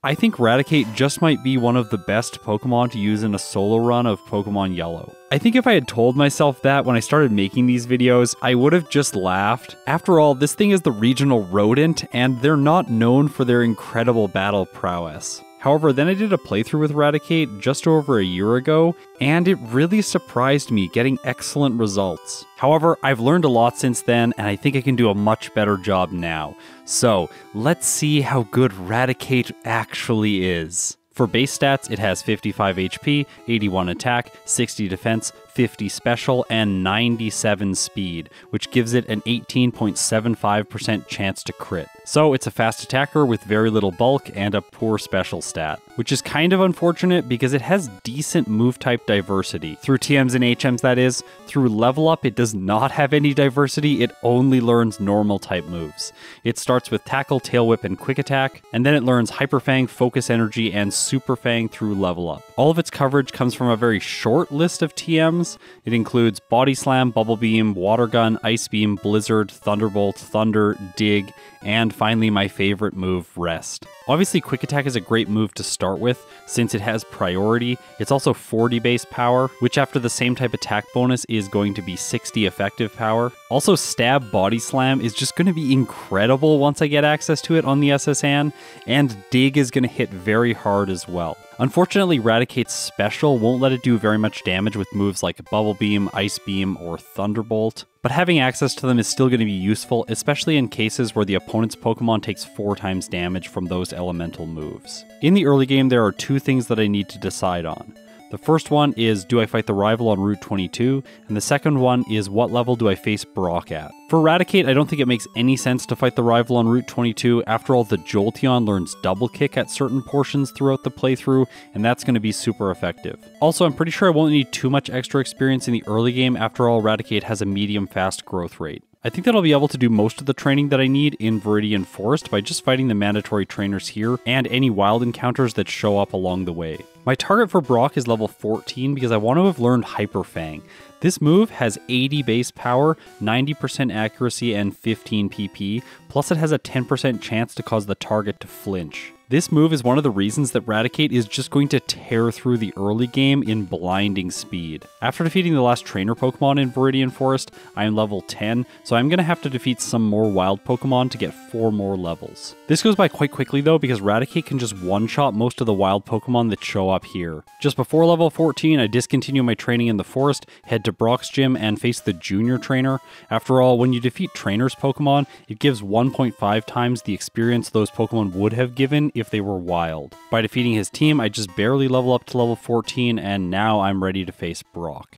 I think Raticate just might be one of the best Pokemon to use in a solo run of Pokemon Yellow. I think if I had told myself that when I started making these videos, I would have just laughed. After all, this thing is the regional rodent, and they're not known for their incredible battle prowess. However, then I did a playthrough with Raticate just over a year ago, and it really surprised me, getting excellent results. However, I've learned a lot since then, and I think I can do a much better job now. So, let's see how good Raticate actually is. For base stats, it has 55 HP, 81 attack, 60 defense, 50 special, and 97 speed, which gives it an 18.75% chance to crit. So it's a fast attacker with very little bulk and a poor special stat, which is kind of unfortunate because it has decent move type diversity. Through TMs and HMs, that is. Through level up, it does not have any diversity, it only learns normal type moves. It starts with Tackle, Tail Whip, and Quick Attack, and then it learns Hyper Fang, Focus Energy, and Super Fang through level up. All of its coverage comes from a very short list of TMs. It includes Body Slam, Bubble Beam, Water Gun, Ice Beam, Blizzard, Thunderbolt, Thunder, Dig, and finally my favorite move, Rest. Obviously, Quick Attack is a great move to start with, since it has priority. It's also 40 base power, which after the same type attack bonus is going to be 60 effective power. Also, Stab Body Slam is just going to be incredible once I get access to it on the SSN, and Dig is going to hit very hard as well. Unfortunately, Raticate's special won't let it do very much damage with moves like Bubble Beam, Ice Beam, or Thunderbolt, but having access to them is still going to be useful, especially in cases where the opponent's Pokemon takes 4 times damage from those elemental moves. In the early game, there are 2 things that I need to decide on. The first one is, do I fight the rival on Route 22? And the second one is, what level do I face Brock at? For Raticate, I don't think it makes any sense to fight the rival on Route 22. After all, the Jolteon learns Double Kick at certain portions throughout the playthrough, and that's going to be super effective. Also, I'm pretty sure I won't need too much extra experience in the early game. After all, Raticate has a medium fast growth rate. I think that I'll be able to do most of the training that I need in Viridian Forest by just fighting the mandatory trainers here and any wild encounters that show up along the way. My target for Brock is level 14 because I want to have learned Hyper Fang. This move has 80 base power, 90% accuracy, and 15 PP, plus it has a 10% chance to cause the target to flinch. This move is one of the reasons that Raticate is just going to tear through the early game in blinding speed. After defeating the last trainer Pokemon in Viridian Forest, I am level 10, so I'm going to have to defeat some more wild Pokemon to get 4 more levels. This goes by quite quickly though, because Raticate can just one-shot most of the wild Pokemon that show up here. Just before level 14, I discontinue my training in the forest, head to Brock's gym, and face the junior trainer. After all, when you defeat trainers Pokemon, it gives 1.5 times the experience those Pokemon would have given if they were wild. By defeating his team, I just barely level up to level 14, and now I'm ready to face Brock.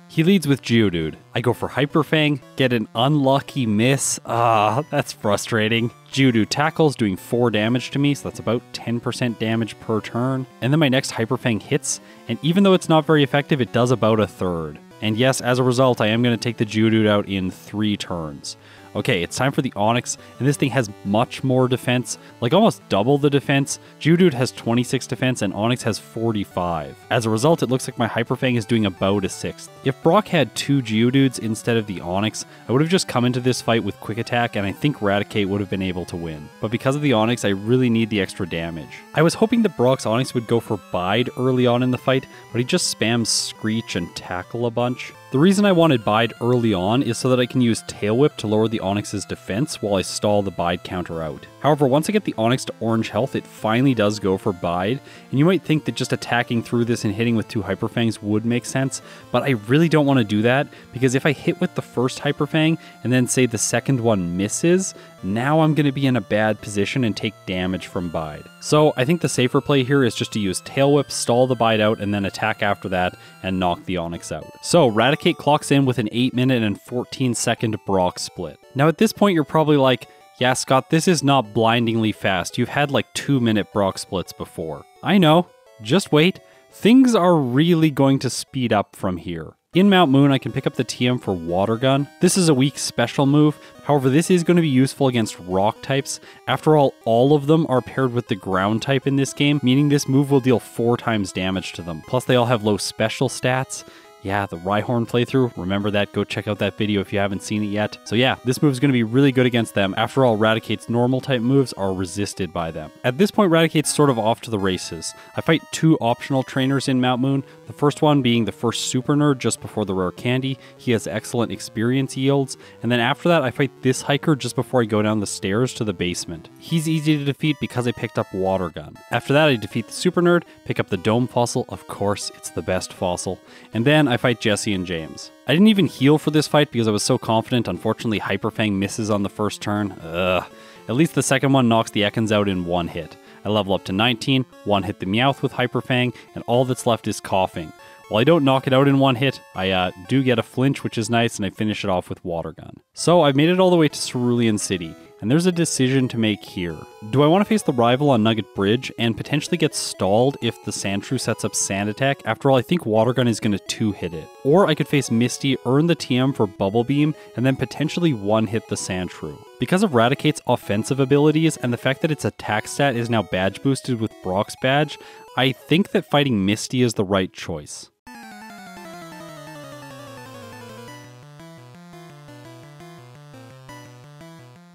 He leads with Geodude. I go for Hyper Fang, get an unlucky miss. That's frustrating. Geodude tackles, doing 4 damage to me, so that's about 10% damage per turn. And then my next Hyper Fang hits, and even though it's not very effective, it does about 1/3. And yes, as a result, I am going to take the Geodude out in 3 turns. Okay, it's time for the Onix, and this thing has much more defense, like almost double the defense. Geodude has 26 defense and Onix has 45. As a result, it looks like my Hyper Fang is doing about a 1/6. If Brock had 2 Geodudes instead of the Onix, I would have just come into this fight with Quick Attack, and I think Raticate would have been able to win. But because of the Onix, I really need the extra damage. I was hoping that Brock's Onix would go for Bide early on in the fight, but he just spams Screech and Tackle a bunch. The reason I wanted Bide early on is so that I can use Tail Whip to lower the Onix's defense while I stall the Bide counter out. However, once I get the Onix to orange health, it finally does go for Bide, and you might think that just attacking through this and hitting with 2 Hyper Fangs would make sense, but I really don't want to do that, because if I hit with the first Hyper Fang and then say the second one misses, now I'm going to be in a bad position and take damage from Bide. So I think the safer play here is just to use Tail Whip, stall the Bide out, and then attack after that and knock the Onix out. So Raticate clocks in with an 8-minute and 14-second Brock split. Now at this point you're probably like, yeah Scott, this is not blindingly fast. You've had like 2-minute Brock splits before. I know, just wait. Things are really going to speed up from here. In Mount Moon, I can pick up the TM for Water Gun. This is a weak special move, however this is going to be useful against rock types. After all of them are paired with the ground type in this game, meaning this move will deal 4 times damage to them. Plus they all have low special stats. Yeah, the Rhyhorn playthrough. Remember that? Go check out that video if you haven't seen it yet. So yeah, this move is going to be really good against them. After all, Raticate's normal type moves are resisted by them. At this point, Raticate's sort of off to the races. I fight 2 optional trainers in Mount Moon. The first one being the first super nerd just before the rare candy. He has excellent experience yields. And then after that, I fight this hiker just before I go down the stairs to the basement. He's easy to defeat because I picked up Water Gun. After that, I defeat the super nerd, pick up the Dome Fossil. Of course, it's the best fossil. And then I fight Jesse and James. I didn't even heal for this fight because I was so confident. Unfortunately, Hyper Fang misses on the first turn. Ugh. At least the second one knocks the Ekans out in 1 hit. I level up to 19, 1 hit the Meowth with Hyper Fang, and all that's left is Coughing. While I don't knock it out in 1 hit, I do get a flinch, which is nice, and I finish it off with Water Gun. So I've made it all the way to Cerulean City, and there's a decision to make here. Do I want to face the rival on Nugget Bridge and potentially get stalled if the Sandshrew sets up Sand Attack? After all, I think Water Gun is going to 2-hit it. Or I could face Misty, earn the TM for Bubble Beam, and then potentially 1-hit the Sandshrew. Because of Raticate's offensive abilities and the fact that its attack stat is now badge boosted with Brock's badge, I think that fighting Misty is the right choice.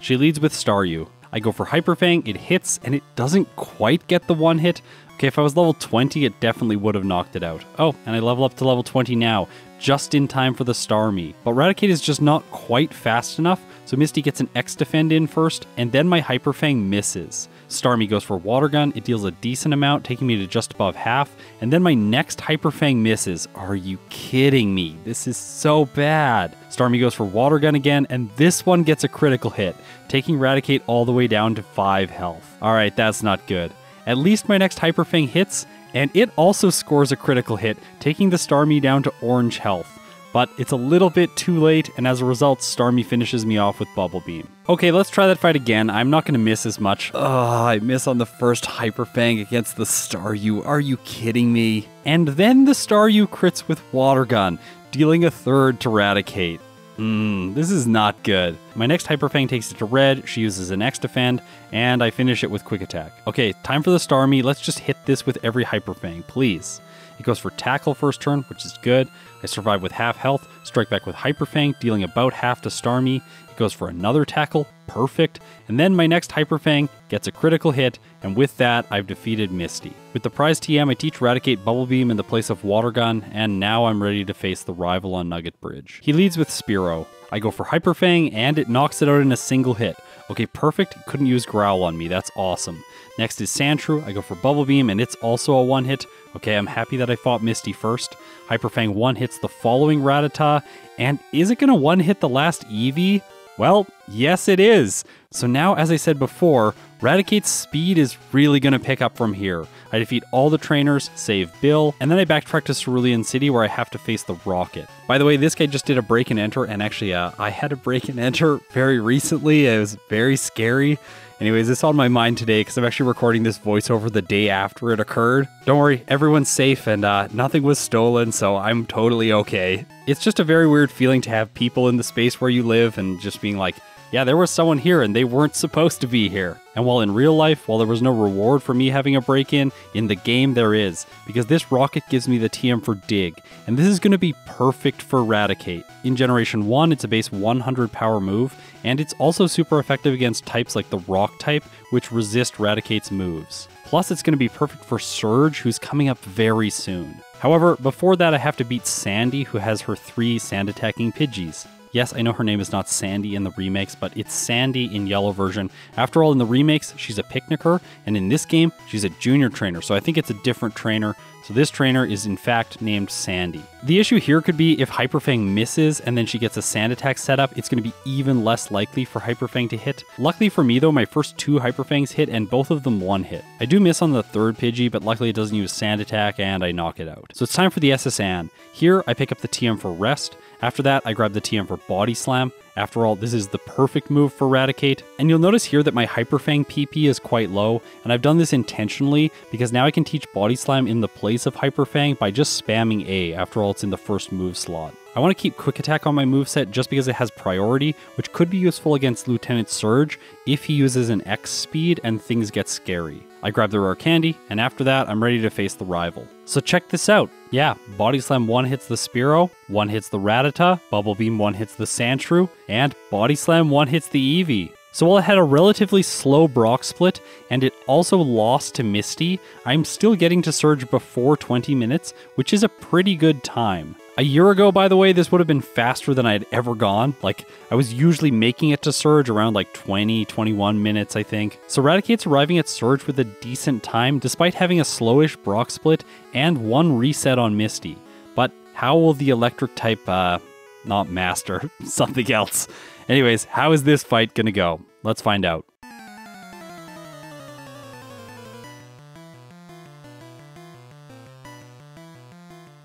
She leads with Staryu. I go for Hyper Fang, it hits, and it doesn't quite get the 1-hit. Okay, if I was level 20, it definitely would have knocked it out. Oh, and I level up to level 20 now, just in time for the Starmie. But Raticate is just not quite fast enough, so Misty gets an X-Defend in first, and then my Hyper Fang misses. Starmie goes for Water Gun, it deals a decent amount, taking me to just above half, and then my next Hyper Fang misses. Are you kidding me? This is so bad. Starmie goes for Water Gun again, and this one gets a critical hit, taking Raticate all the way down to 5 health. Alright, that's not good. At least my next Hyper Fang hits, and it also scores a critical hit, taking the Starmie down to orange health. But it's a little bit too late, and as a result, Starmie finishes me off with Bubble Beam. Okay, let's try that fight again. I'm not going to miss as much. Oh, I miss on the first Hyper Fang against the Staryu. Are you kidding me? And then the Staryu crits with Water Gun, dealing a 3rd to Raticate. This is not good. My next Hyper Fang takes it to red, she uses an X-Defend, and I finish it with Quick Attack. Okay, time for the Starmie. Let's just hit this with every Hyper Fang, please. It goes for Tackle first turn, which is good. I survive with half health, strike back with Hyper Fang, dealing about half to Starmie. It goes for another Tackle, perfect. And then my next Hyper Fang gets a critical hit, and with that, I've defeated Misty. With the prize TM, I teach Raticate Bubble Beam in the place of Water Gun, and now I'm ready to face the rival on Nugget Bridge. He leads with Spearow. I go for Hyper Fang, and it knocks it out in a single hit. Okay, perfect. It couldn't use Growl on me. That's awesome. Next is Sandshrew. I go for Bubble Beam, and it's also a 1-hit. Okay, I'm happy that I fought Misty first. Hyper Fang 1-hits the following Rattata, and is it going to 1-hit the last Eevee? Well, yes it is. So now, as I said before, Raticate's speed is really going to pick up from here. I defeat all the trainers, save Bill, and then I backtrack to Cerulean City where I have to face the Rocket. By the way, this guy just did a break and enter, and actually I had a break and enter very recently. It was very scary. Anyways, it's on my mind today because I'm actually recording this voiceover the day after it occurred. Don't worry, everyone's safe and nothing was stolen, so I'm totally okay. It's just a very weird feeling to have people in the space where you live and just being like, yeah, there was someone here and they weren't supposed to be here. And while in real life, while there was no reward for me having a break-in, in the game there is, because this rocket gives me the TM for Dig, and this is going to be perfect for Raticate. In Generation 1, it's a base 100 power move, and it's also super effective against types like the Rock type, which resist Raticate's moves. Plus, it's going to be perfect for Surge, who's coming up very soon. However, before that I have to beat Sandy, who has her 3 sand-attacking Pidgeys. Yes, I know her name is not Sandy in the remakes, but it's Sandy in yellow version. After all, in the remakes, she's a picnicker, and in this game, she's a junior trainer, so I think it's a different trainer. So this trainer is in fact named Sandy. The issue here could be if Hyper Fang misses and then she gets a sand attack set up, it's going to be even less likely for Hyper Fang to hit. Luckily for me though, my first 2 Hyper Fangs hit and both of them 1-hit. I do miss on the 3rd Pidgey, but luckily it doesn't use sand attack and I knock it out. So it's time for the SSN. Here I pick up the TM for Rest. After that, I grab the TM for Body Slam. After all, this is the perfect move for Raticate. And you'll notice here that my Hyper Fang PP is quite low, and I've done this intentionally because now I can teach Body Slam in the place of Hyper Fang by just spamming A. After all, it's in the first move slot. I want to keep Quick Attack on my moveset just because it has priority, which could be useful against Lieutenant Surge if he uses an X speed and things get scary. I grab the rare candy, and after that, I'm ready to face the rival. So check this out. Yeah, Body Slam 1 hits the Spearow, 1 hits the Rattata, Bubble Beam 1 hits the Sandshrew, and Body Slam 1 hits the Eevee. So while it had a relatively slow Brock split, and it also lost to Misty, I'm still getting to Surge before 20 minutes, which is a pretty good time. A year ago, by the way, this would have been faster than I had ever gone. Like, I was usually making it to Surge around like 20, 21 minutes, I think. So Raticate's arriving at Surge with a decent time, despite having a slowish Brock split and 1 reset on Misty. But how will the electric type, not master, something else. Anyways, how is this fight gonna go? Let's find out.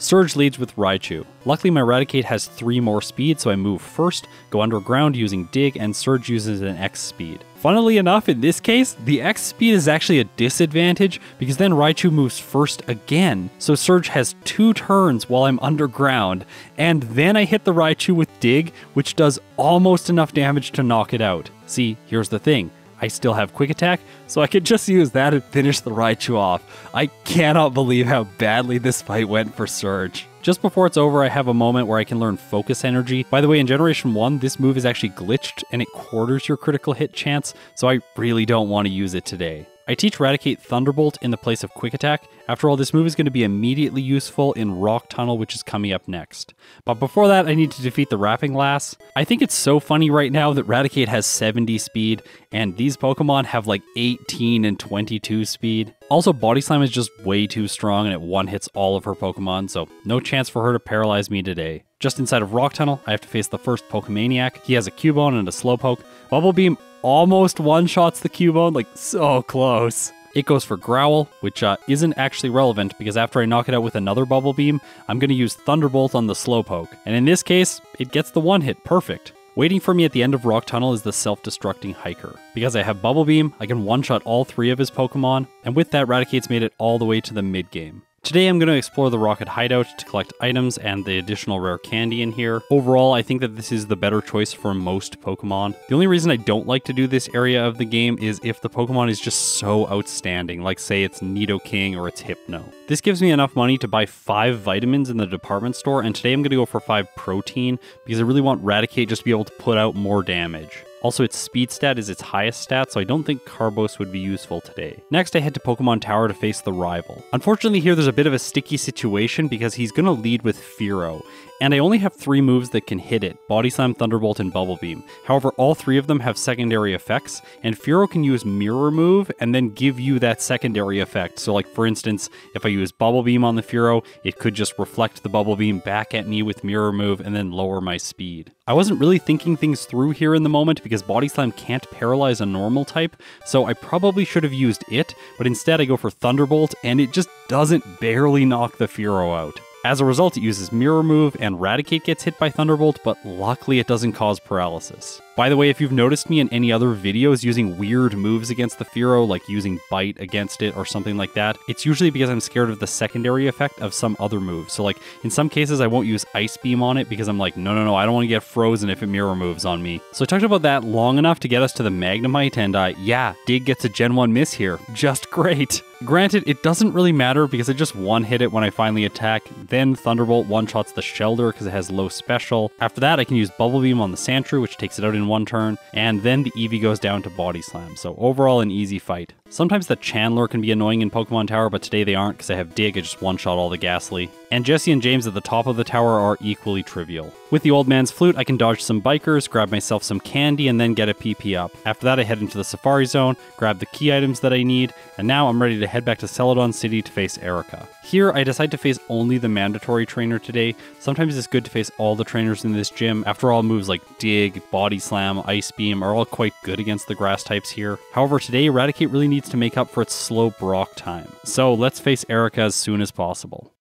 Surge leads with Raichu. Luckily my Raticate has 3 more speed, so I move first, go underground using Dig, and Surge uses an X speed. Funnily enough, in this case, the X speed is actually a disadvantage because then Raichu moves first again, so Surge has 2 turns while I'm underground, and then I hit the Raichu with Dig, which does almost enough damage to knock it out. See, here's the thing. I still have Quick Attack, so I could just use that and finish the Raichu off. I cannot believe how badly this fight went for Surge. Just before it's over, I have a moment where I can learn Focus Energy. By the way, in Generation 1, this move is actually glitched and it quarters your critical hit chance, so I really don't want to use it today. I teach Raticate Thunderbolt in the place of Quick Attack. After all, this move is going to be immediately useful in Rock Tunnel, which is coming up next. But before that, I need to defeat the Wrapping Lass. I think it's so funny right now that Raticate has 70 speed, and these Pokemon have like 18 and 22 speed. Also, Body Slam is just way too strong, and it one-hits all of her Pokemon, so no chance for her to paralyze me today. Just inside of Rock Tunnel, I have to face the first Pokemaniac. He has a Cubone and a Slowpoke. Bubble Beam almost one-shots the Cubone, like so close. It goes for Growl, which isn't actually relevant because after I knock it out with another Bubble Beam, I'm going to use Thunderbolt on the Slowpoke. And in this case, it gets the one hit perfect. Waiting for me at the end of Rock Tunnel is the self-destructing Hiker. Because I have Bubble Beam, I can one-shot all 3 of his Pokemon, and with that, Raticate's made it all the way to the mid-game. Today I'm going to explore the Rocket Hideout to collect items and the additional rare candy in here. Overall, I think that this is the better choice for most Pokemon. The only reason I don't like to do this area of the game is if the Pokemon is just so outstanding, like say it's Nidoking or it's Hypno. This gives me enough money to buy 5 vitamins in the department store, and today I'm going to go for 5 protein because I really want Raticate just to be able to put out more damage. Also, its speed stat is its highest stat, so I don't think Carbos would be useful today. Next, I head to Pokemon Tower to face the rival. Unfortunately, here there's a bit of a sticky situation because he's going to lead with Fearow, and I only have 3 moves that can hit it: Body Slam, Thunderbolt, and Bubble Beam. However, all 3 of them have secondary effects, and Fearow can use Mirror Move and then give you that secondary effect. So like, for instance, if I use Bubble Beam on the Fearow, it could just reflect the Bubble Beam back at me with Mirror Move and then lower my speed. I wasn't really thinking things through here in the moment because Body Slam can't paralyze a normal type, so I probably should have used it, but instead I go for Thunderbolt, and it just doesn't barely knock the Fearow out. As a result, it uses Mirror Move, and Raticate gets hit by Thunderbolt, but luckily it doesn't cause paralysis. By the way, if you've noticed me in any other videos using weird moves against the Fearow, like using Bite against it or something like that, it's usually because I'm scared of the secondary effect of some other move. So like, in some cases I won't use Ice Beam on it because I'm like, no, I don't want to get frozen if it Mirror Moves on me. So I talked about that long enough to get us to the Magnemite, and yeah, Dig gets a Gen 1 miss here. Just great. Granted, it doesn't really matter because I just one-hit it when I finally attack, then Thunderbolt one-shots the Shelter because it has low special. After that, I can use Bubble Beam on the Sandshrew, which takes it out in 1 turn, and then the Eevee goes down to Body Slam, so overall an easy fight. Sometimes the Chandler can be annoying in Pokemon Tower, but today they aren't because I have Dig, I just one-shot all the Ghastly. And Jesse and James at the top of the tower are equally trivial. With the Old Man's Flute, I can dodge some bikers, grab myself some candy, and then get a PP up. After that, I head into the Safari Zone, grab the key items that I need, and now I'm ready to head back to Celadon City to face Erica. Here, I decide to face only the mandatory trainer today. Sometimes it's good to face all the trainers in this gym. After all, moves like Dig, Body Slam, Ice Beam are all quite good against the grass types here. However, today, Raticate really needs to make up for its slow Brock time. So let's face Erica as soon as possible.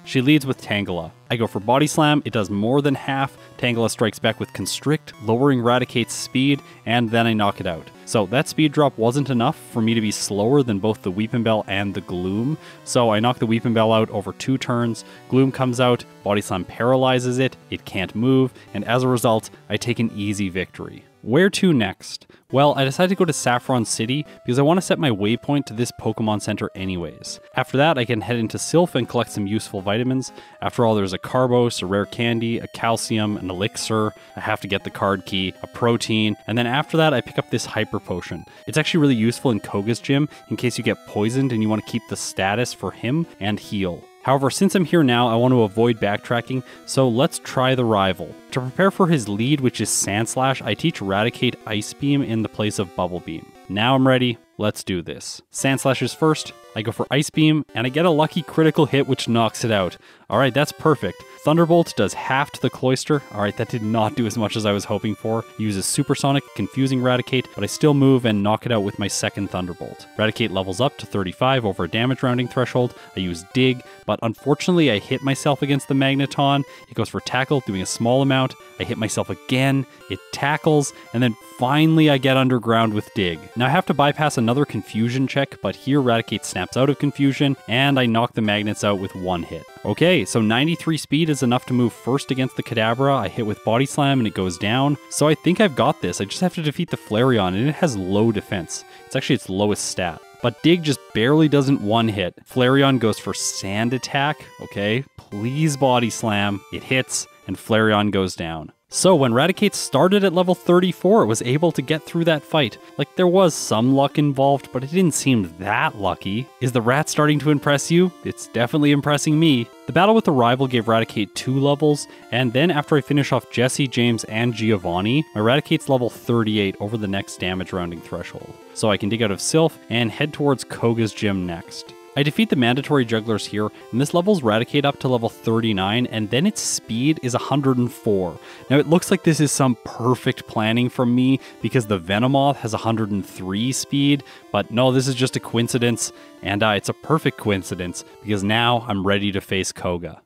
She leads with Tangela. I go for Body Slam, it does more than half. Tangela strikes back with Constrict, lowering Raticate's speed, and then I knock it out. So that speed drop wasn't enough for me to be slower than both the Weepinbell and the Gloom. So I knock the Weepinbell out over 2 turns, Gloom comes out, Body Slam paralyzes it, it can't move, and as a result, I take an easy victory. Where to next? Well, I decided to go to Saffron City because I want to set my waypoint to this Pokemon Center anyways. After that, I can head into Sylph and collect some useful vitamins. After all, there's a Carbos, a Rare Candy, a Calcium, an Elixir, I have to get the card key, a Protein, and then after that, I pick up this Hyper Potion. It's actually really useful in Koga's gym in case you get poisoned and you want to keep the status for him and heal. However, since I'm here now, I want to avoid backtracking, so let's try the rival. To prepare for his lead, which is Sandslash, I teach Raticate Ice Beam in the place of Bubble Beam. Now I'm ready, let's do this. Sandslash is first, I go for Ice Beam, and I get a lucky critical hit which knocks it out. Alright, that's perfect. Thunderbolt does half to the Cloyster. Alright, that did not do as much as I was hoping for. He uses Supersonic, confusing Raticate, but I still move and knock it out with my second Thunderbolt. Raticate levels up to 35 over a damage rounding threshold. I use Dig, but unfortunately I hit myself against the Magneton. It goes for Tackle, doing a small amount. I hit myself again, it tackles, and then finally I get underground with Dig. Now I have to bypass another Confusion check, but here Raticate snaps out of Confusion, and I knock the Magnets out with 1 hit. Okay, so 93 speed is enough to move first against the Kadabra. I hit with Body Slam and it goes down. So I think I've got this. I just have to defeat the Flareon, and it has low defense. It's actually its lowest stat. But Dig just barely doesn't one-hit. Flareon goes for Sand Attack. Okay, please Body Slam. It hits, and Flareon goes down. So when Raticate started at level 34, it was able to get through that fight. Like, there was some luck involved, but it didn't seem that lucky. Is the rat starting to impress you? It's definitely impressing me. The battle with the rival gave Raticate 2 levels, and then after I finish off Jesse, James, and Giovanni, my Raticate's level 38 over the next damage rounding threshold. So I can dig out of Sylph and head towards Koga's gym next. I defeat the mandatory jugglers here, and this levels Raticate up to level 39, and then its speed is 104. Now it looks like this is some perfect planning from me, because the Venomoth has 103 speed, but no, this is just a coincidence, and it's a perfect coincidence, because now I'm ready to face Koga.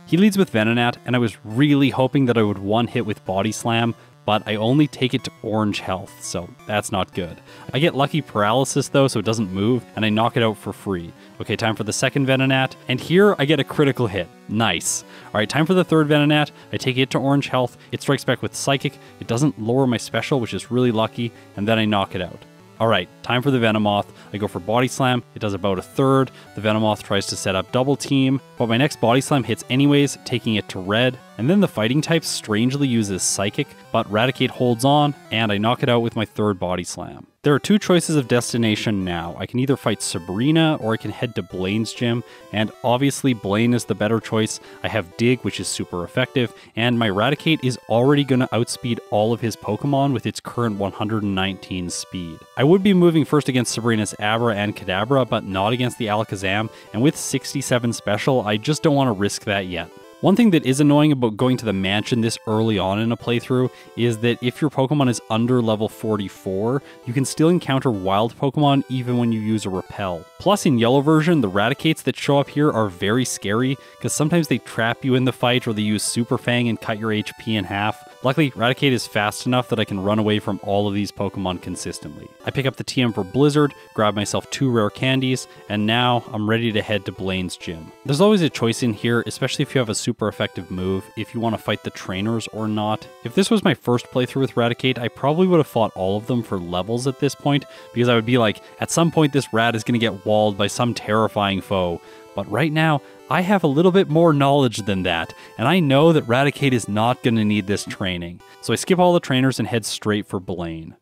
He leads with Venonat, and I was really hoping that I would one-hit with Body Slam, but I only take it to orange health, so that's not good. I get lucky paralysis though, so it doesn't move, and I knock it out for free. Okay, time for the second Venonat, and here I get a critical hit. Nice. Alright, time for the third Venonat. I take it to orange health, it strikes back with Psychic, it doesn't lower my special, which is really lucky, and then I knock it out. Alright, time for the Venomoth. I go for Body Slam, it does about a third. The Venomoth tries to set up double team, but my next Body Slam hits anyways, taking it to red. And then the fighting type strangely uses Psychic, but Raticate holds on, and I knock it out with my third Body Slam. There are 2 choices of destination now. I can either fight Sabrina, or I can head to Blaine's gym, and obviously Blaine is the better choice. I have Dig, which is super effective, and my Raticate is already going to outspeed all of his Pokemon with its current 119 speed. I would be moving first against Sabrina's Abra and Kadabra, but not against the Alakazam, and with 67 special, I just don't want to risk that yet. One thing that is annoying about going to the mansion this early on in a playthrough is that if your Pokemon is under level 44, you can still encounter wild Pokemon even when you use a Repel. Plus in Yellow version, the Raticates that show up here are very scary because sometimes they trap you in the fight or they use Super Fang and cut your HP in half. Luckily, Raticate is fast enough that I can run away from all of these Pokemon consistently. I pick up the TM for Blizzard, grab myself 2 rare candies, and now I'm ready to head to Blaine's gym. There's always a choice in here, especially if you have a super effective move, if you want to fight the trainers or not. If this was my first playthrough with Raticate, I probably would have fought all of them for levels at this point, because I would be like, at some point this rat is going to get walled by some terrifying foe. But right now, I have a little bit more knowledge than that, and I know that Raticate is not going to need this training. So I skip all the trainers and head straight for Blaine.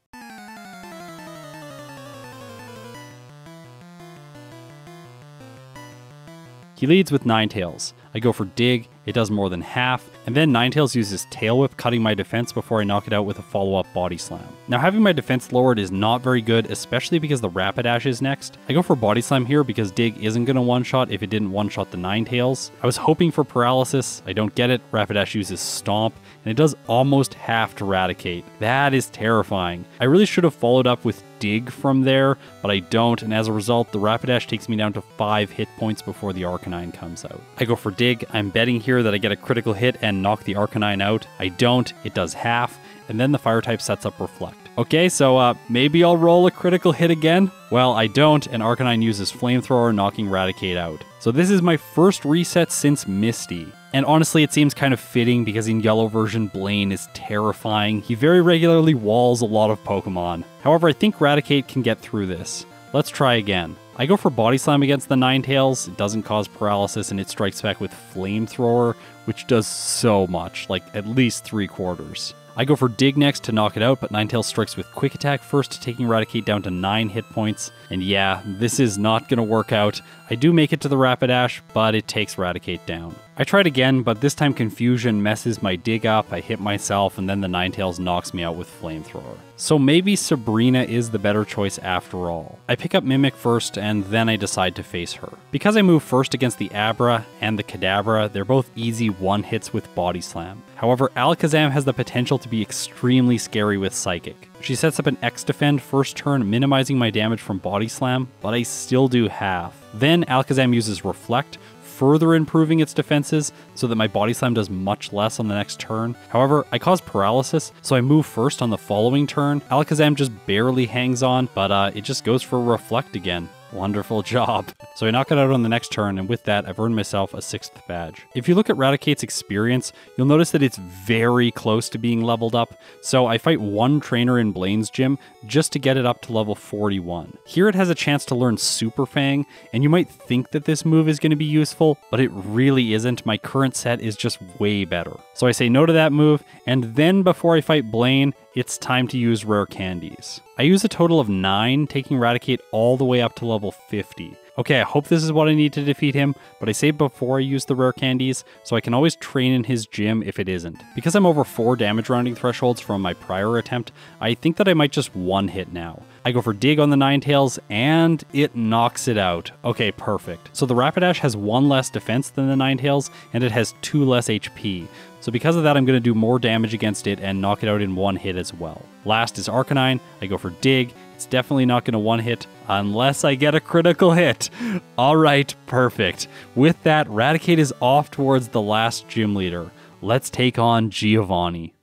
He leads with Ninetales. I go for Dig, it does more than half, and then Ninetales uses Tail Whip, cutting my defense before I knock it out with a follow-up Body Slam. Now having my defense lowered is not very good, especially because the Rapidash is next. I go for Body Slam here because Dig isn't going to one-shot if it didn't one-shot the Ninetales. I was hoping for paralysis, I don't get it, Rapidash uses Stomp, and it does almost half to Raticate. That is terrifying. I really should have followed up with dig from there, but I don't, and as a result, the Rapidash takes me down to 5 hit points before the Arcanine comes out. I go for dig. I'm betting here that I get a critical hit and knock the Arcanine out. I don't. It does half, and then the fire type sets up Reflect. Okay, so maybe I'll roll a critical hit again? Well, I don't, and Arcanine uses Flamethrower, knocking Raticate out. So this is my first reset since Misty. And honestly, it seems kind of fitting because in yellow version, Blaine is terrifying. He very regularly walls a lot of Pokemon. However, I think Raticate can get through this. Let's try again. I go for Body Slam against the Ninetales. It doesn't cause paralysis, and it strikes back with Flamethrower, which does so much, like at least 3/4. I go for Dig next to knock it out, but Ninetales strikes with Quick Attack first, taking Raticate down to 9 hit points. And yeah, this is not going to work out. I do make it to the Rapidash, but it takes Raticate down. I tried again, but this time Confusion messes my dig up, I hit myself, and then the Ninetales knocks me out with Flamethrower. So maybe Sabrina is the better choice after all. I pick up Mimic first, and then I decide to face her. Because I move first against the Abra and the Kadabra, they're both easy one-hits with Body Slam. However, Alakazam has the potential to be extremely scary with Psychic. She sets up an X-Defend first turn, minimizing my damage from Body Slam, but I still do half. Then Alakazam uses Reflect, further improving its defenses so that my Body Slam does much less on the next turn. However, I cause paralysis, so I move first on the following turn. Alakazam just barely hangs on, but it just goes for Reflect again. Wonderful job. So I knock it out on the next turn, and with that, I've earned myself a 6th badge. If you look at Raticate's experience, you'll notice that it's very close to being leveled up. So I fight one trainer in Blaine's gym just to get it up to level 41. Here it has a chance to learn Super Fang, and you might think that this move is going to be useful, but it really isn't. My current set is just way better. So I say no to that move, and then before I fight Blaine, it's time to use rare candies. I use a total of 9, taking Raticate all the way up to level 50. Okay, I hope this is what I need to defeat him, but I say before I use the rare candies, so I can always train in his gym if it isn't. Because I'm over 4 damage rounding thresholds from my prior attempt, I think that I might just one-hit now. I go for Dig on the Ninetales, and it knocks it out. Okay, perfect. So the Rapidash has 1 less defense than the Ninetales, and it has 2 less HP. So because of that, I'm going to do more damage against it and knock it out in 1 hit as well. Last is Arcanine. I go for Dig. It's definitely not going to one-hit unless I get a critical hit. All right, perfect. With that, Raticate is off towards the last gym leader. Let's take on Giovanni.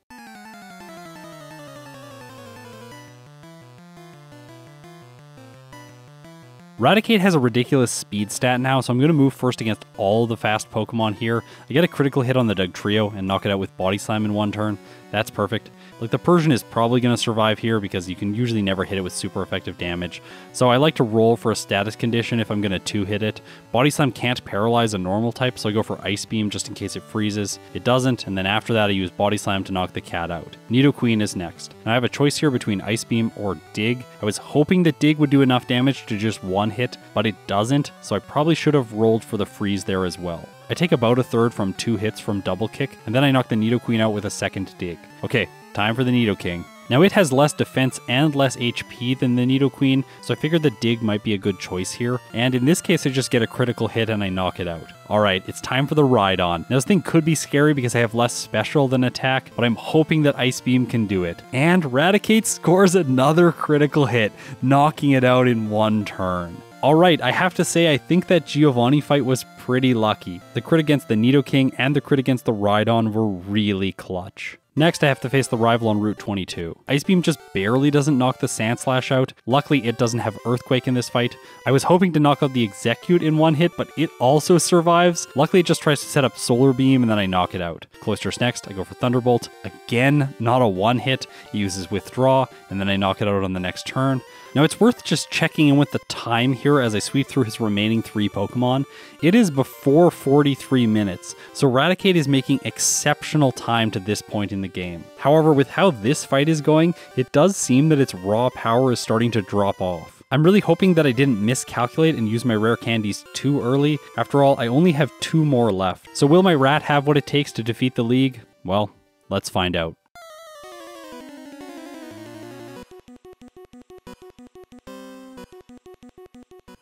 Raticate has a ridiculous speed stat now, so I'm going to move first against all the fast Pokemon here. I get a critical hit on the Dugtrio and knock it out with Body Slam in 1 turn. That's perfect. Like, the Persian is probably going to survive here because you can usually never hit it with super effective damage. So I like to roll for a status condition if I'm going to 2-hit it. Body Slam can't paralyze a normal type, so I go for Ice Beam just in case it freezes. It doesn't, and then after that I use Body Slam to knock the cat out. Nidoqueen is next. Now I have a choice here between Ice Beam or Dig. I was hoping that Dig would do enough damage to just one hit, but it doesn't, so I probably should have rolled for the freeze there as well. I take about a third from 2 hits from Double Kick, and then I knock the Nidoqueen out with a second Dig. Okay, time for the Nidoking. Now it has less defense and less HP than the Nidoqueen, so I figured the Dig might be a good choice here, and in this case I just get a critical hit and I knock it out. Alright, it's time for the Rhydon. Now this thing could be scary because I have less special than attack, but I'm hoping that Ice Beam can do it. And Raticate scores another critical hit, knocking it out in 1 turn. Alright, I have to say I think that Giovanni fight was pretty lucky. The crit against the Nidoking and the crit against the Rhydon were really clutch. Next, I have to face the rival on Route 22. Ice Beam just barely doesn't knock the Sandslash out. Luckily, it doesn't have Earthquake in this fight. I was hoping to knock out the Execute in 1 hit, but it also survives. Luckily, it just tries to set up Solar Beam, and then I knock it out. Cloister's next, I go for Thunderbolt. Again, not a 1-hit. It uses Withdraw, and then I knock it out on the next turn. Now, it's worth just checking in with the time here as I sweep through his remaining 3 Pokemon. It is before 43 minutes, so Raticate is making exceptional time to this point in the game. However, with how this fight is going, it does seem that its raw power is starting to drop off. I'm really hoping that I didn't miscalculate and use my rare candies too early. After all, I only have 2 more left. So will my rat have what it takes to defeat the league? Well, let's find out.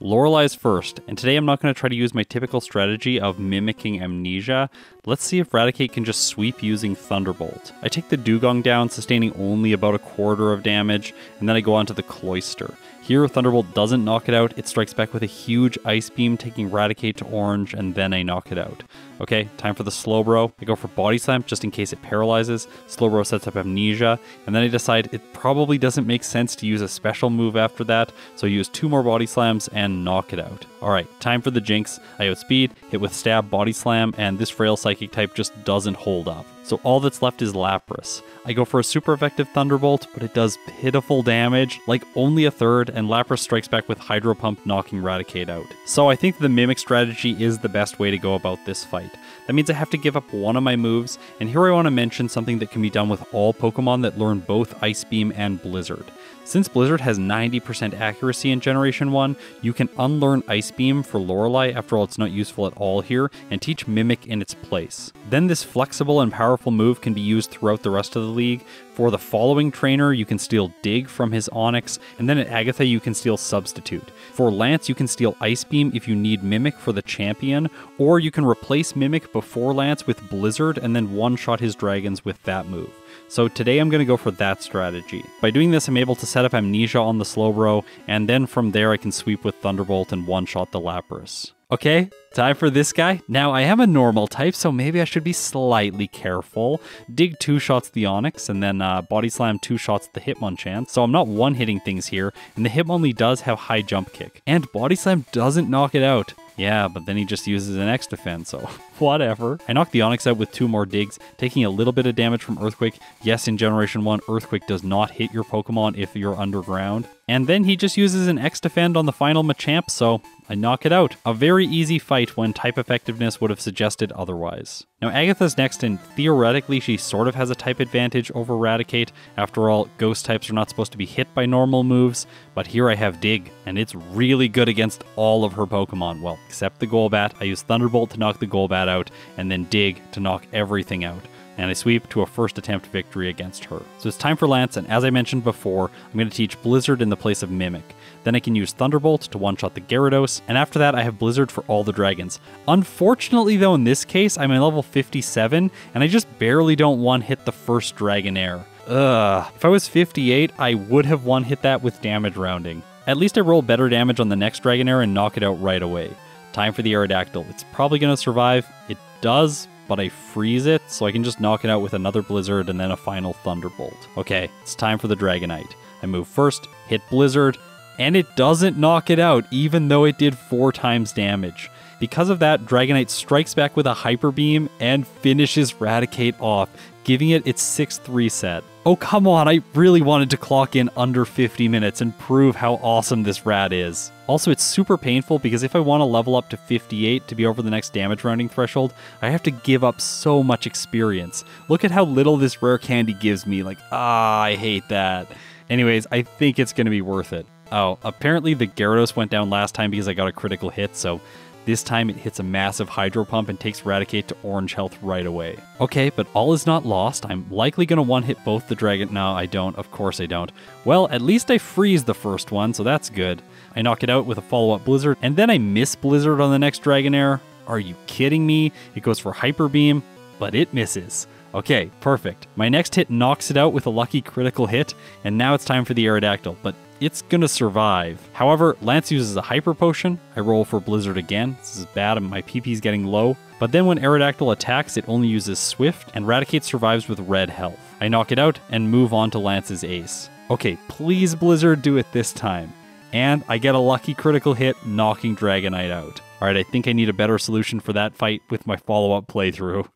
Lorelai's first, and today I'm not going to try to use my typical strategy of mimicking Amnesia. Let's see if Raticate can just sweep using Thunderbolt. I take the Dugong down, sustaining only about a quarter of damage, and then I go on to the Cloyster. Here, Thunderbolt doesn't knock it out, it strikes back with a huge Ice Beam, taking Raticate to orange, and then I knock it out. Okay, time for the Slowbro. I go for Body Slam just in case it paralyzes. Slowbro sets up Amnesia, and then I decide it probably doesn't make sense to use a special move after that, so I use 2 more Body Slams and knock it out. Alright, time for the Jinx. I outspeed, hit with Stab, Body Slam, and this frail Psychic type just doesn't hold up. So all that's left is Lapras. I go for a super effective Thunderbolt, but it does pitiful damage, like only a third, and Lapras strikes back with Hydro Pump, knocking Raticate out. So I think the Mimic strategy is the best way to go about this fight. That means I have to give up one of my moves, and here I want to mention something that can be done with all Pokemon that learn both Ice Beam and Blizzard. Since Blizzard has 90% accuracy in Generation 1, you can unlearn Ice Beam for Lorelei, after all it's not useful at all here, and teach Mimic in its place. Then this flexible and powerful move can be used throughout the rest of the league. For the following trainer, you can steal Dig from his Onix, and then at Agatha you can steal Substitute. For Lance, you can steal Ice Beam if you need Mimic for the champion, or you can replace Mimic before Lance with Blizzard and then one-shot his dragons with that move. So today I'm going to go for that strategy. By doing this, I'm able to set up Amnesia on the Slowbro, and then from there I can sweep with Thunderbolt and one-shot the Lapras. Okay, time for this guy. Now, I am a normal type, so maybe I should be slightly careful. Dig 2-shots the Onix, and then Body Slam 2-shots the Hitmonchan. So I'm not one-hitting things here, and the Hitmonlee does have high jump kick. And Body Slam doesn't knock it out. Yeah, but then he just uses an X-Defense, so whatever. I knock the Onix out with 2 more digs, taking a little bit of damage from Earthquake. Yes, in Generation 1, Earthquake does not hit your Pokemon if you're underground. And then he just uses an X-Defend on the final Machamp, so I knock it out. A very easy fight when type effectiveness would have suggested otherwise. Now Agatha's next, and theoretically she sort of has a type advantage over Raticate. After all, ghost types are not supposed to be hit by normal moves, but here I have Dig, and it's really good against all of her Pokemon. Well, except the Golbat. I use Thunderbolt to knock the Golbat out, and then Dig to knock everything out. And I sweep to a first attempt victory against her. So it's time for Lance, and as I mentioned before, I'm going to teach Blizzard in the place of Mimic. Then I can use Thunderbolt to one-shot the Gyarados, and after that I have Blizzard for all the dragons. Unfortunately though, in this case, I'm at level 57, and I just barely don't one-hit the first Dragonair. If I was 58, I would have one-hit that with damage rounding. At least I roll better damage on the next Dragonair and knock it out right away. Time for the Aerodactyl. It's probably going to survive. It does, but I freeze it, so I can just knock it out with another Blizzard and then a final Thunderbolt. Okay, it's time for the Dragonite. I move first, hit Blizzard, and it doesn't knock it out, even though it did 4 times damage. Because of that, Dragonite strikes back with a Hyper Beam and finishes Raticate off, giving it its 6th reset. Oh come on, I really wanted to clock in under 50 minutes and prove how awesome this rat is. Also, it's super painful because if I want to level up to 58 to be over the next damage rounding threshold, I have to give up so much experience. Look at how little this rare candy gives me, like, I hate that. Anyways, I think it's going to be worth it. Oh, apparently the Gyarados went down last time because I got a critical hit, so this time it hits a massive Hydro Pump and takes Raticate to orange health right away. Okay, but all is not lost. I'm likely going to one-hit both the Dragon... No, I don't. Of course I don't. Well, at least I freeze the first one, so that's good. I knock it out with a follow-up Blizzard, and then I miss Blizzard on the next Dragonair. Are you kidding me? It goes for Hyper Beam, but it misses. Okay, perfect. My next hit knocks it out with a lucky critical hit, and now it's time for the Aerodactyl, but it's gonna survive. However, Lance uses a Hyper Potion. I roll for Blizzard again. This is bad, and my PP's getting low. But then when Aerodactyl attacks, it only uses Swift, and Raticate survives with red health. I knock it out and move on to Lance's ace. Okay, please Blizzard, do it this time. And I get a lucky critical hit, knocking Dragonite out. Alright, I think I need a better solution for that fight with my follow-up playthrough.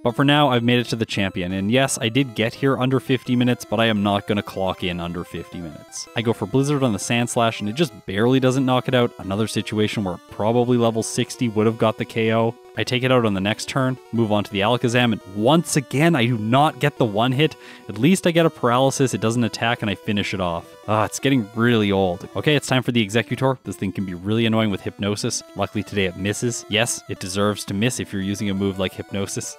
But for now, I've made it to the champion, and yes, I did get here under 50 minutes, but I am not going to clock in under 50 minutes. I go for Blizzard on the Sandslash, and it just barely doesn't knock it out. Another situation where probably level 60 would have got the KO. I take it out on the next turn, move on to the Alakazam, and once again, I do not get the one hit. At least I get a paralysis, it doesn't attack, and I finish it off. It's getting really old. Okay, it's time for the Executor. This thing can be really annoying with Hypnosis. Luckily today it misses. Yes, it deserves to miss if you're using a move like Hypnosis.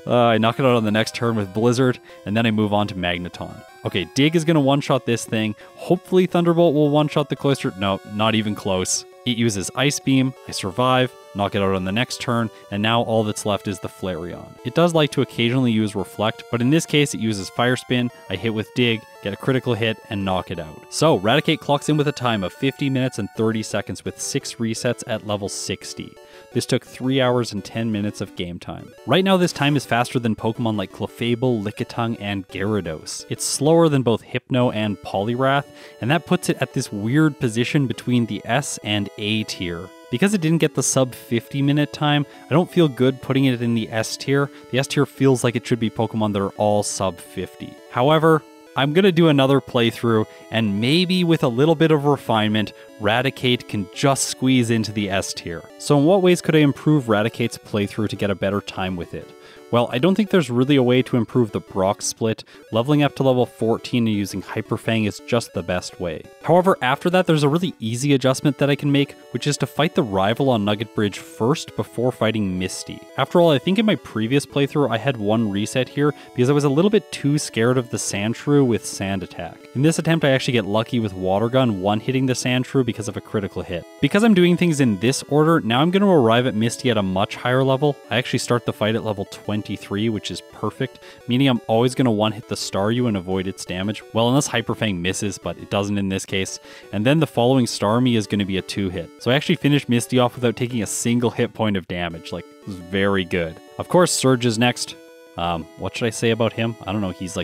I knock it out on the next turn with Blizzard, and then I move on to Magneton. Okay, Dig is going to one-shot this thing. Hopefully Thunderbolt will one-shot the Cloyster. No, not even close. It uses Ice Beam, I survive, knock it out on the next turn, and now all that's left is the Flareon. It does like to occasionally use Reflect, but in this case it uses Fire Spin, I hit with Dig, get a critical hit, and knock it out. So, Raticate clocks in with a time of 50 minutes and 30 seconds with 6 resets at level 60. This took 3 hours and 10 minutes of game time. Right now this time is faster than Pokemon like Clefable, Lickitung, and Gyarados. It's slower than both Hypno and Poliwrath, and that puts it at this weird position between the S and A tier. Because it didn't get the sub 50 minute time, I don't feel good putting it in the S tier. The S tier feels like it should be Pokemon that are all sub 50. However, I'm going to do another playthrough, and maybe with a little bit of refinement, Raticate can just squeeze into the S tier. So in what ways could I improve Raticate's playthrough to get a better time with it? Well, I don't think there's really a way to improve the Brock split. Leveling up to level 14 and using Hyper Fang is just the best way. However, after that, there's a really easy adjustment that I can make, which is to fight the rival on Nugget Bridge first before fighting Misty. After all, I think in my previous playthrough I had one reset here because I was a little bit too scared of the Sandshrew with Sand Attack. In this attempt, I actually get lucky with Water Gun one-hitting the Sandshrew because of a critical hit. Because I'm doing things in this order, now I'm going to arrive at Misty at a much higher level. I actually start the fight at level 23, which is perfect, meaning I'm always going to one-hit the Staryu and avoid its damage. Well, unless Hyper Fang misses, but it doesn't in this case. And then the following Starmie is going to be a 2-hit. So I actually finished Misty off without taking a single hit point of damage. Like, it was very good. Of course, Surge is next. What should I say about him? I don't know, he's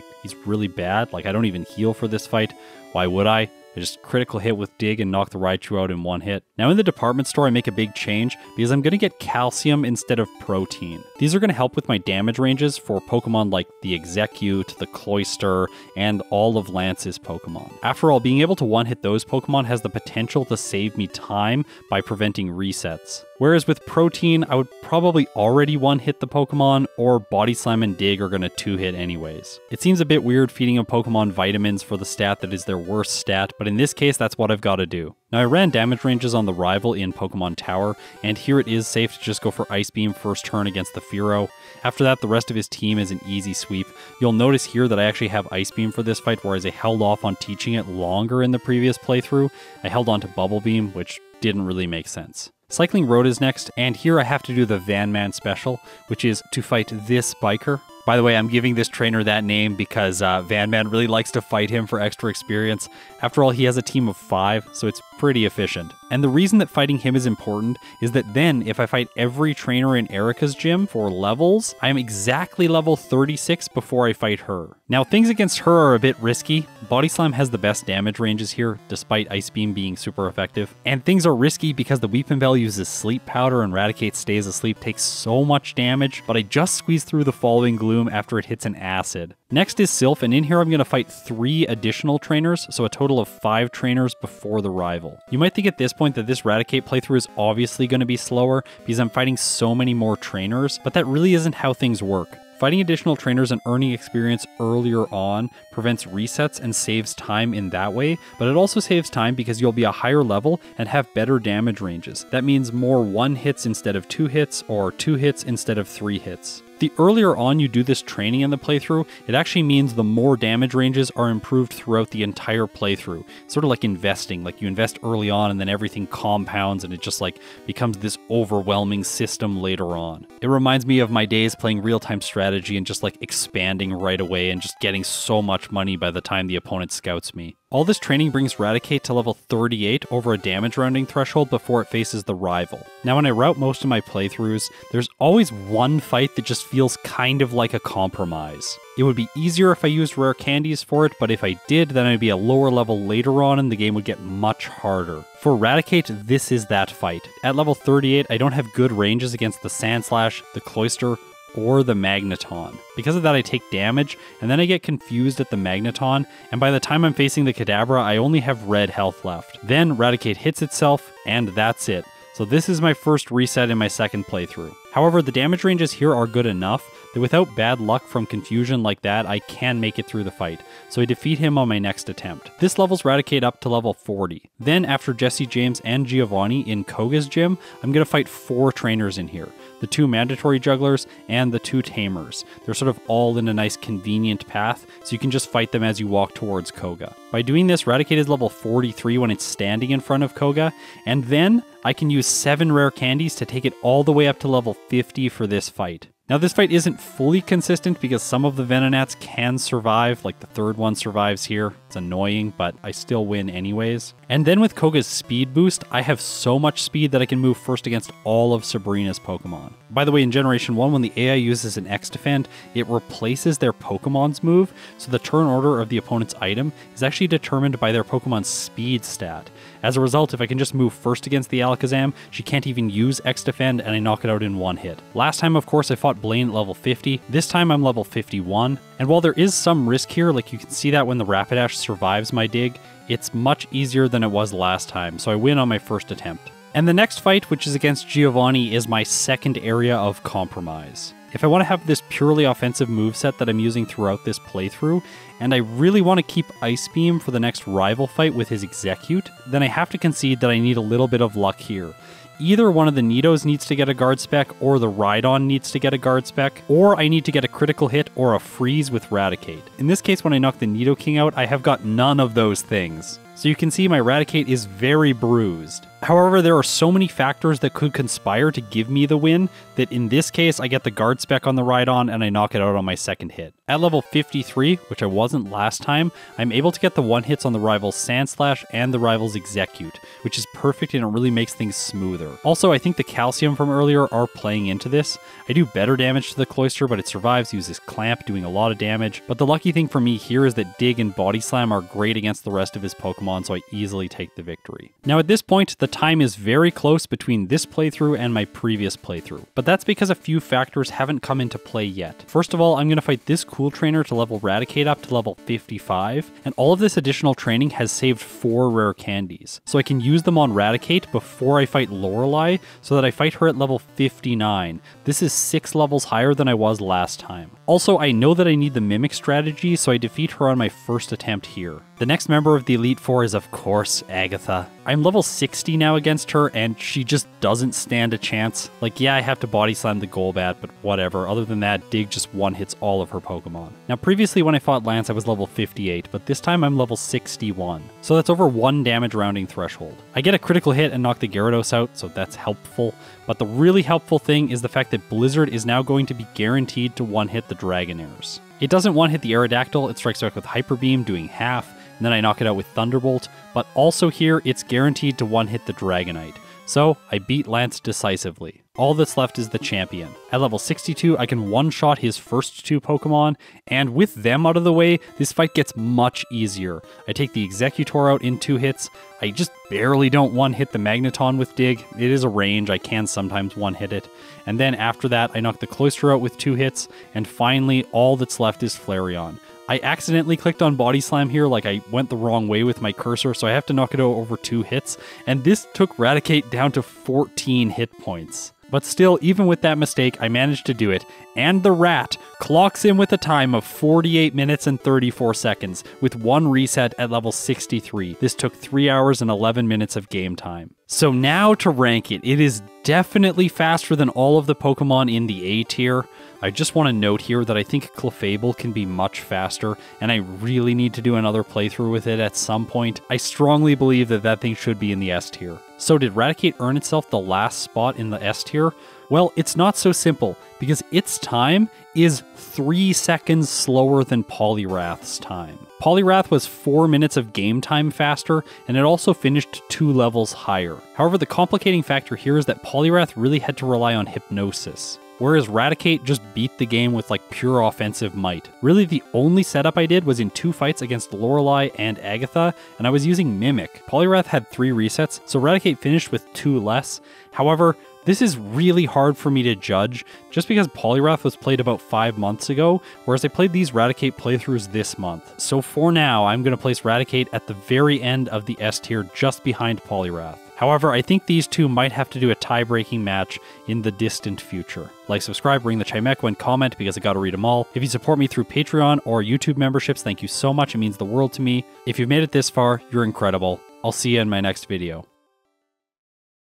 really bad. Like, I don't even heal for this fight. Why would I? I just critical hit with Dig and knock the Raichu out in one hit. Now in the department store, I make a big change because I'm going to get Calcium instead of Protein. These are going to help with my damage ranges for Pokemon like the Execute, the Cloyster, and all of Lance's Pokemon. After all, being able to one-hit those Pokemon has the potential to save me time by preventing resets. Whereas with Protein, I would probably already one-hit the Pokemon, or Body Slam and Dig are going to two-hit anyways. It seems a bit weird feeding a Pokemon vitamins for the stat that is their worst stat, but in this case, that's what I've got to do. Now, I ran damage ranges on the rival in Pokemon Tower, and here it is safe to just go for Ice Beam first turn against the Fearow. After that, the rest of his team is an easy sweep. You'll notice here that I actually have Ice Beam for this fight, whereas I held off on teaching it longer in the previous playthrough. I held on to Bubble Beam, which didn't really make sense. Cycling Road is next, and here I have to do the Van Man special, which is to fight this biker. By the way, I'm giving this trainer that name because Van Man really likes to fight him for extra experience. After all, he has a team of 5, so it's pretty efficient. And the reason that fighting him is important is that then, if I fight every trainer in Erica's gym for levels, I am exactly level 36 before I fight her. Now, things against her are a bit risky. Body Slam has the best damage ranges here, despite Ice Beam being super effective. And things are risky because the Weepin' Bell uses Sleep Powder and Raticate stays asleep, takes so much damage, but I just squeeze through the following Gloom after it hits an Acid. Next is Sylph, and in here I'm going to fight 3 additional trainers, so a total of 5 trainers before the rival. You might think at this point that this Raticate playthrough is obviously going to be slower because I'm fighting so many more trainers, but that really isn't how things work. Fighting additional trainers and earning experience earlier on prevents resets and saves time in that way, but it also saves time because you'll be a higher level and have better damage ranges. That means more 1 hits instead of 2 hits, or 2 hits instead of 3 hits. The earlier on you do this training in the playthrough, it actually means the more damage ranges are improved throughout the entire playthrough. Sort of like investing, like you invest early on and then everything compounds and it just like becomes this overwhelming system later on. It reminds me of my days playing real-time strategy and just like expanding right away and just getting so much money by the time the opponent scouts me. All this training brings Raticate to level 38 over a damage rounding threshold before it faces the rival. Now when I route most of my playthroughs, there's always one fight that just feels kind of like a compromise. It would be easier if I used rare candies for it, but if I did, then I'd be a lower level later on and the game would get much harder. For Raticate, this is that fight. At level 38, I don't have good ranges against the Sandslash, the Cloyster, or the Magneton. Because of that, I take damage, and then I get confused at the Magneton, and by the time I'm facing the Kadabra, I only have red health left. Then Raticate hits itself, and that's it. So this is my first reset in my second playthrough. However, the damage ranges here are good enough that without bad luck from confusion like that, I can make it through the fight, so I defeat him on my next attempt. This levels Raticate up to level 40. Then, after Jesse James and Giovanni in Koga's gym, I'm going to fight 4 trainers in here. The 2 mandatory jugglers and the 2 tamers. They're sort of all in a nice convenient path, so you can just fight them as you walk towards Koga. By doing this, Raticate is level 43 when it's standing in front of Koga, and then I can use 7 rare candies to take it all the way up to level 50 for this fight. Now this fight isn't fully consistent because some of the Venonats can survive, like the 3rd one survives here. It's annoying, but I still win anyways. And then with Koga's speed boost, I have so much speed that I can move first against all of Sabrina's Pokemon. By the way, in Generation 1, when the AI uses an X-Defend, it replaces their Pokemon's move, so the turn order of the opponent's item is actually determined by their Pokemon's speed stat. As a result, if I can just move first against the Alakazam, she can't even use X-Defend and I knock it out in one hit. Last time, of course, I fought Blaine at level 50. This time I'm level 51. And while there is some risk here, like you can see that when the Rapidash survives my dig, it's much easier than it was last time, so I win on my first attempt. And the next fight, which is against Giovanni, is my second area of compromise. If I want to have this purely offensive moveset that I'm using throughout this playthrough, and I really want to keep Ice Beam for the next rival fight with his Execute, then I have to concede that I need a little bit of luck here. Either one of the Nidos needs to get a guard spec, or the Rhydon needs to get a guard spec, or I need to get a critical hit or a freeze with Raticate. In this case, when I knock the Nidoking out, I have got none of those things. So you can see my Raticate is very bruised. However, there are so many factors that could conspire to give me the win that in this case I get the guard spec on the Rhydon and I knock it out on my second hit. At level 53, which I wasn't last time, I'm able to get the one hits on the rival's Sandslash and the rival's Execute, which is perfect and it really makes things smoother. Also, I think the Calcium from earlier are playing into this. I do better damage to the Cloyster, but it survives, uses Clamp, doing a lot of damage. But the lucky thing for me here is that Dig and Body Slam are great against the rest of his Pokemon, so I easily take the victory. Now at this point, the time is very close between this playthrough and my previous playthrough, but that's because a few factors haven't come into play yet. First of all, I'm going to fight this cool trainer to level Raticate up to level 55, and all of this additional training has saved 4 rare candies, so I can use them on Raticate before I fight Lorelei, so that I fight her at level 59. This is 6 levels higher than I was last time. Also, I know that I need the Mimic strategy, so I defeat her on my first attempt here. The next member of the Elite Four is, of course, Agatha. I'm level 60 now against her, and she just doesn't stand a chance. Like, yeah, I have to body slam the Golbat, but whatever. Other than that, Dig just one-hits all of her Pokemon. Now, previously when I fought Lance, I was level 58, but this time I'm level 61. So that's over 1 damage rounding threshold. I get a critical hit and knock the Gyarados out, so that's helpful. But the really helpful thing is the fact that Blizzard is now going to be guaranteed to one-hit the Dragonairs. It doesn't one-hit the Aerodactyl, it strikes back with Hyper Beam, doing half, and then I knock it out with Thunderbolt, but also here it's guaranteed to one-hit the Dragonite. So I beat Lance decisively. All that's left is the champion. At level 62, I can one-shot his first 2 Pokemon, and with them out of the way, this fight gets much easier. I take the Executor out in 2 hits. I just barely don't one-hit the Magneton with Dig. It is a range, I can sometimes one-hit it. And then after that, I knock the Cloyster out with 2 hits, and finally, all that's left is Flareon. I accidentally clicked on Body Slam here, like I went the wrong way with my cursor, so I have to knock it out over 2 hits, and this took Raticate down to 14 hit points. But still, even with that mistake, I managed to do it, and the rat clocks in with a time of 48 minutes and 34 seconds, with 1 reset at level 63. This took 3 hours and 11 minutes of game time. So now to rank it, it is definitely faster than all of the Pokemon in the A tier. I just want to note here that I think Clefable can be much faster, and I really need to do another playthrough with it at some point. I strongly believe that that thing should be in the S tier. So did Raticate earn itself the last spot in the S tier? Well, it's not so simple, because its time is 3 seconds slower than Poliwrath's time. Poliwrath was 4 minutes of game time faster, and it also finished 2 levels higher. However, the complicating factor here is that Poliwrath really had to rely on Hypnosis, whereas Raticate just beat the game with like pure offensive might. Really, the only setup I did was in 2 fights against Lorelei and Agatha, and I was using Mimic. Poliwrath had 3 resets, so Raticate finished with 2 less. However, this is really hard for me to judge, just because Poliwrath was played about 5 months ago, whereas I played these Raticate playthroughs this month. So for now, I'm going to place Raticate at the very end of the S tier, just behind Poliwrath. However, I think these two might have to do a tie-breaking match in the distant future. Like, subscribe, ring the Chimeco, and comment because I gotta read them all. If you support me through Patreon or YouTube memberships, thank you so much. It means the world to me. If you've made it this far, you're incredible. I'll see you in my next video.